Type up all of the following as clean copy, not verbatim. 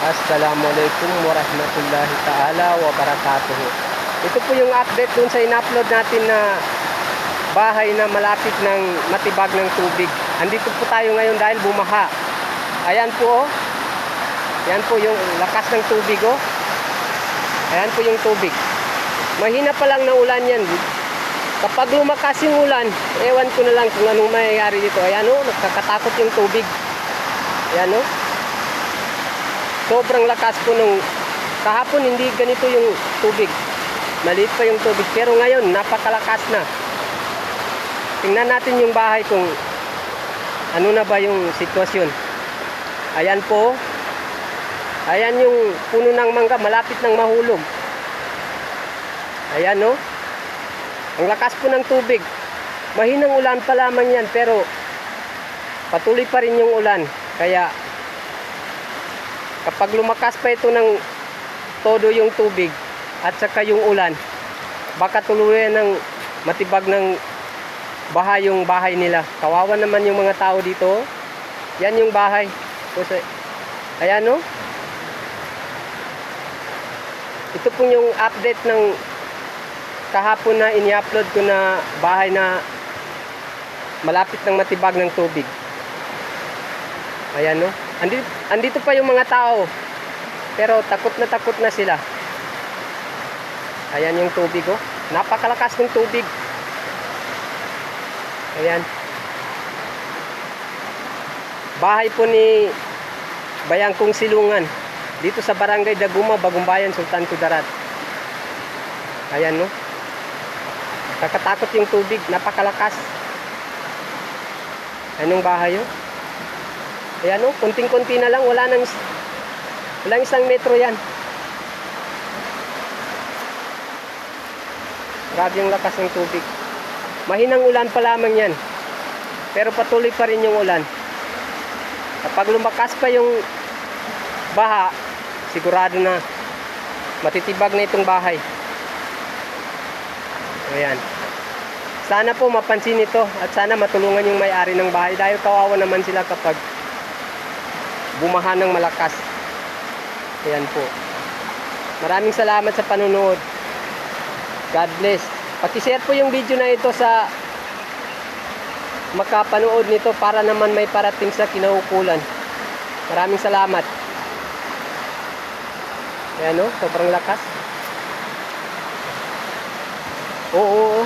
Assalamualaikum warahmatullahi ta'ala wabarakatuh. Ito po yung update dun sa in-upload natin na bahay na malapit ng matibag ng tubig. Andito po tayo ngayon dahil bumaha. Ayan po, oh. Ayan po yung lakas ng tubig, oh. Ayan po yung tubig. Mahina pa lang na ulan yan. Kapag lumakas yung ulan, ewan ko na lang kung anong mayayari dito. Ayan, oh, nakakatakot yung tubig. Ayan, oh. Sobrang lakas po nung kahapon, hindi ganito yung tubig. Maliit pa yung tubig. Pero ngayon, napakalakas na. Tingnan natin yung bahay kung ano na ba yung sitwasyon. Ayan po. Ayan yung puno ng mangga, malapit ng mahulog. Ayan, no? Ang lakas po ng tubig. Mahinang ulan pa lamang yan, pero patuloy pa rin yung ulan. Kaya kapag lumakas pa ito ng todo yung tubig at saka yung ulan, baka tuluyan ng matibag ng baha yung bahay nila. Kawawa naman yung mga tao dito. Yan yung bahay. Ayan, no? Ito po yung update ng kahapon na ini-upload ko na bahay na malapit ng matibag ng tubig. Ayan, no? Andito pa yung mga tao, pero takot na sila. Ayan yung tubig, oh. Napakalakas ng tubig. Ayan. Bahay po ni Bayangkong Silungan, dito sa Barangay Daguma, Bagumbayan, Sultan Kudarat. Ayan, no? Kakatakot yung tubig, napakalakas. Anong bahay, oh? Ayan, oh, kunting-kunti na lang, walang 1 metro yan. Grabe yung lakas ng tubig. Mahinang ulan pa lamang yan, pero patuloy pa rin yung ulan. Kapag lumakas pa yung baha, sigurado na matitibag na itong bahay. Ayan. Sana po mapansin ito at sana matulungan yung may-ari ng bahay dahil kawawa naman sila kapag bumaha ng malakas. Ayan po. Maraming salamat sa panunood. God bless. Paki-share po yung video na ito sa makapanood nito para naman may parating sa kinaukulan. Maraming salamat. Ayan, oh, sobrang lakas. Oo.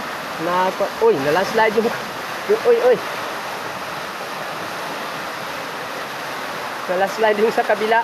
Uy, nalandslide yung uy. Nalandslide yung sa kabila.